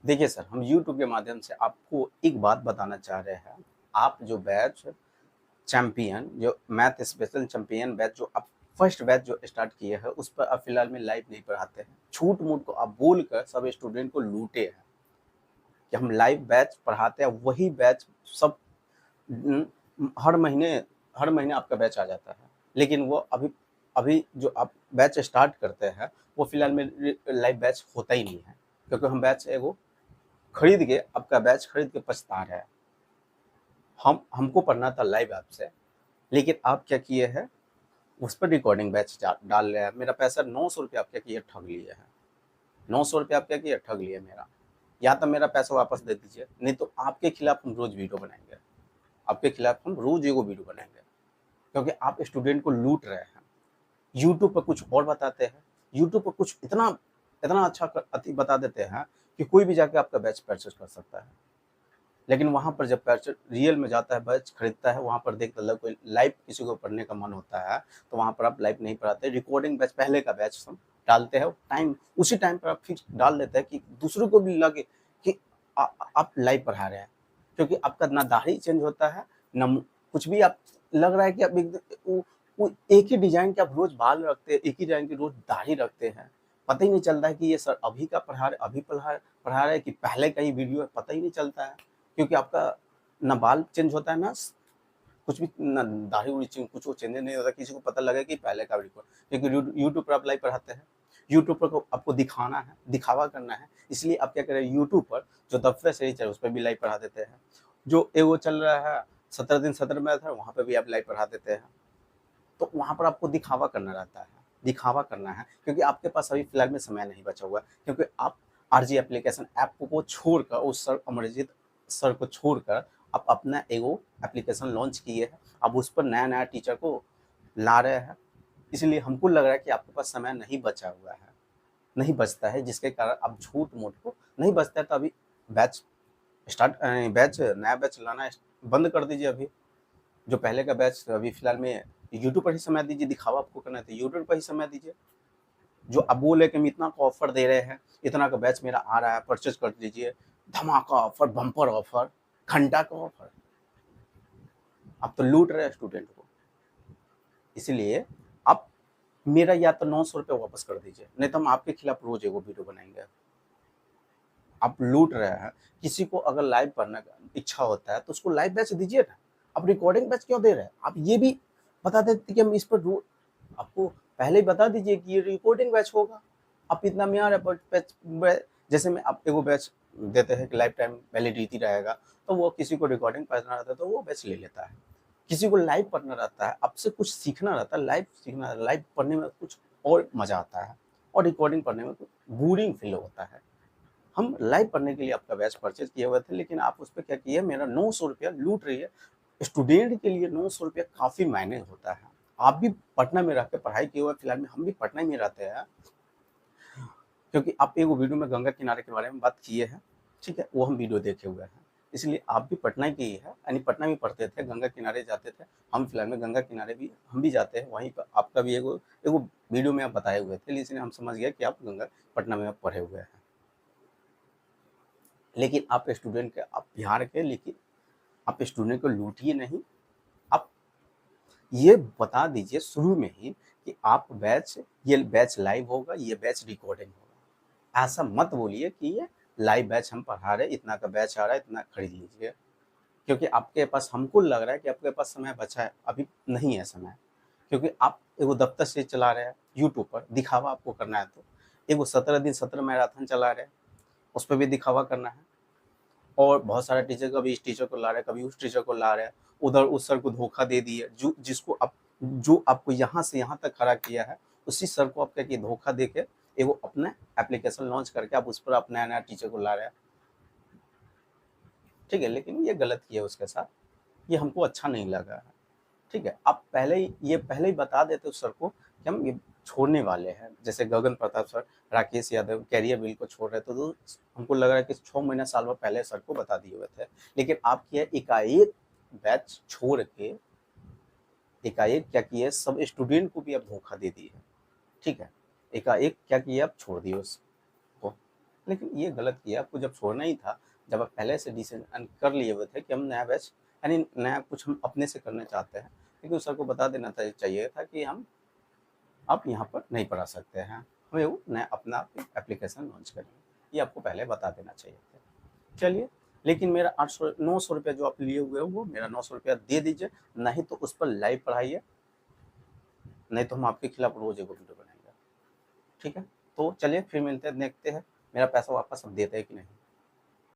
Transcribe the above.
देखिए सर, हम यूट्यूब के माध्यम से आपको एक बात बताना चाह रहे हैं। आप जो बैच चैंपियन, जो मैथ स्पेशल चैंपियन बैच जो आप फर्स्ट बैच जो स्टार्ट किए हैं, उस पर आप फिलहाल में लाइव नहीं पढ़ाते हैं। झूठ-मूठ को आप बोलकर सब स्टूडेंट को लूटे हैं कि हम लाइव बैच पढ़ाते हैं, वही बैच सब उम, हर महीने हर महीने आपका बैच आ जाता है। लेकिन वो अभी अभी जो आप बैच स्टार्ट करते हैं, वो फिलहाल में लाइव बैच होता ही नहीं है। क्योंकि हम बैच एगो खरीद के आपका बैच खरीद के पछता रहे हैं। हमको पढ़ना था लाइव आपसे, लेकिन आप क्या किए हैं, उस पर रिकॉर्डिंग बैच डाल रहे हैं। मेरा पैसा 900 रुपये आप क्या किए, ठग लिए हैं। 900 रुपये आप क्या किए, ठग लिए मेरा। या तो मेरा पैसा वापस दे दीजिए, नहीं तो आपके खिलाफ हम रोज वीडियो बनाएंगे। आपके खिलाफ हम रोज एगो वीडियो बनाएंगे, क्योंकि आप स्टूडेंट को लूट रहे हैं। यूट्यूब पर कुछ और बताते हैं, यूट्यूब पर कुछ इतना इतना अच्छा अति बता देते हैं कि कोई भी जाके आपका बैच परचेज कर सकता है। लेकिन वहाँ पर जब परचेज रियल में जाता है, बैच खरीदता है, वहाँ पर देखता है कोई लाइव किसी को पढ़ने का मन होता है, तो वहाँ पर आप लाइव नहीं पढ़ाते, रिकॉर्डिंग बैच पहले का बैच हम डालते हैं। टाइम उसी टाइम पर आप फिक्स डाल देते हैं कि दूसरों को भी लगे कि आप लाइव पढ़ा रहे हैं। क्योंकि आपका ना दाढ़ी चेंज होता है, ना कुछ भी आप लग रहा है कि आप वो एक ही डिजाइन के आप रोज बाल रखते हैं, एक ही डिजाइन की रोज दाढ़ी रखते हैं। पता ही नहीं चलता है कि ये सर अभी का पढ़ा रहे, अभी पढ़ा रहे कि पहले का ही वीडियो है, पता ही नहीं चलता है। क्योंकि आपका ना बाल चेंज होता है, ना कुछ भी, ना दाढ़ी उड़ी कुछ वो चेंज नहीं होता, किसी को पता लगे कि पहले का वीडियो। क्योंकि यूट्यूब पर आप लाइव पढ़ाते हैं, यूट्यूब पर आपको दिखाना है, दिखावा करना है, इसलिए आप क्या करें, यूट्यूब पर जो दफ्तर से ही चले उस पर भी लाइव पढ़ा देते हैं। जो एगो चल रहा है 17 दिन 17 मैथ है, वहाँ पर भी आप लाइव पढ़ा देते हैं। तो वहाँ पर आपको दिखावा करना रहता है, दिखावा करना है, क्योंकि आपके पास अभी फिलहाल में समय नहीं बचा हुआ है। क्योंकि आप आरजी एप्लीकेशन ऐप को छोड़कर, उस सर अमरजीत सर को छोड़कर आप अपना एगो एप्लीकेशन लॉन्च किए हैं। अब उस पर नया नया टीचर को ला रहे हैं, इसलिए हमको लग रहा है कि आपके पास समय नहीं बचा हुआ है, नहीं बचता है, जिसके कारण आप झूठ मूठ को नहीं बचता है। तो अभी बैच बैच नया बैच लाना बंद कर दीजिए। अभी जो पहले का बैच अभी फिलहाल में यूट्यूब पर ही समय दीजिए, दिखावा आपको करना है तो यूट्यूब पर ही समय दीजिए। जो अब बोले कि हम इतना का ऑफर दे रहे हैं, इतना का बैच मेरा आ रहा है, परचेज कर लीजिए, धमाका ऑफर, बम्पर ऑफर, घंटा का ऑफर, आप तो लूट रहे हैं स्टूडेंट को। इसलिए आप मेरा या तो 900 रुपये वापस कर दीजिए, नहीं तो हम आपके खिलाफ रोज एगो वीडियो बनाएंगे। आप लूट रहे हैं। किसी को अगर लाइव पढ़ने का इच्छा होता है तो उसको लाइव बैच दीजिए ना। आप रिकॉर्डिंग बैच क्यों दे रहे हैं? आप ये भी बता देते कि हम इस पर आपको पहले ही बता दीजिए कि ये रिकॉर्डिंग बैच होगा। आप इतना म्यार है जैसे में आप एगो बैच देते हैं कि लाइफ टाइम वैलिडिटी रहेगा, तो वो किसी को रिकॉर्डिंग पढ़ना रहता है तो वो बैच ले लेता है। किसी को लाइव पढ़ना रहता है, आपसे कुछ सीखना रहता है, लाइव सीखना, लाइव पढ़ने में कुछ और मजा आता है, और रिकॉर्डिंग पढ़ने में कुछ बोरिंग फील होता है। हम लाइव पढ़ने के लिए आपका बैच परचेज किए हुए थे, लेकिन आप उस पर क्या किए, मेरा 900 रुपया लूट रही है। स्टूडेंट के लिए 900 रुपया काफ़ी मायने होता है। आप भी पटना में रह के पढ़ाई किए हुए, फिलहाल में हम भी पटना में रहते हैं। क्योंकि आप एक वीडियो में गंगा किनारे के बारे में बात किए हैं, ठीक है, वो हम वीडियो देखे हुए हैं। इसलिए आप भी पटना की ही है, यानी पटना में पढ़ते थे, गंगा किनारे जाते थे। हम फिलहाल में गंगा किनारे भी हम भी जाते हैं, वहीं पर आपका भी एगो एगो वीडियो में आप बताए हुए थे, इसलिए हम समझ गए कि आप गंगा पटना में आप पढ़े हुए हैं। लेकिन आप स्टूडेंट के, आप बिहार के, लेकिन आप स्टूडेंट को लूटिए नहीं। आप ये बता दीजिए शुरू में ही कि आप बैच, ये बैच लाइव होगा, ये बैच रिकॉर्डिंग होगा। ऐसा मत बोलिए कि ये लाइव बैच हम पढ़ा रहे, इतना का बैच आ रहा है, इतना खरीद लीजिए। क्योंकि आपके पास, हमको लग रहा है कि आपके पास समय बचा है, अभी नहीं है समय। क्योंकि आप एगो दफ्तर से चला रहे हैं, यूट्यूब पर दिखावा आपको करना है, तो एगो 17 दिन 17 मैराथन चला रहे हैं, उस पर भी दिखावा करना है। और बहुत सारे टीचर, कभी इस टीचर को ला रहे हैं, कभी उस टीचर को ला रहे हैं, उधर उस सर को धोखा दे दिए, जो आपको यहाँ से यहाँ तक खड़ा किया है, उसी सर को आप क्या किए, धोखा दे के एगो अपना एप्लीकेशन लॉन्च करके आप उस पर आप नया नया टीचर को ला रहे हैं। ठीक है, लेकिन ये गलत किया उसके साथ, ये हमको अच्छा नहीं लगा है। ठीक है, आप पहले ही बता देते उस सर को कि हम ये छोड़ने वाले हैं। जैसे गगन प्रताप सर, राकेश यादव कैरियर बिल को छोड़ रहे थे, तो हमको लग रहा है कि 6 महीना साल भर पहले सर को बता दिए हुए थे। लेकिन आप किया एकाएक बैच छोड़ के, एकाएक क्या किए, सब स्टूडेंट को भी आप धोखा दे दिए। ठीक है, एकाएक क्या किया, आप छोड़ दिए उसको। लेकिन ये गलत किया, आपको जब छोड़ना ही था, जब आप पहले से डिसीजन कर लिए हुए थे कि हम नया बैच यानी नया कुछ हम अपने से करना चाहते हैं, लेकिन सर को बता देना था चाहिए था कि हम आप यहाँ पर नहीं पढ़ा सकते हैं, हमें वो नया अपना एप्लीकेशन लॉन्च करेंगे, ये आपको पहले बता देना चाहिए था। चलिए, लेकिन मेरा 800 900 रुपया जो आप लिए हुए हो वो मेरा 900 रुपया दे दीजिए, नहीं तो उस पर लाइव पढ़ाइए, नहीं तो हम आपके खिलाफ रोज एक वीडियो बनाएंगे। ठीक है, तो चलिए फिर मिलते हैं, देखते हैं मेरा पैसा वापस अब देते हैं कि नहीं।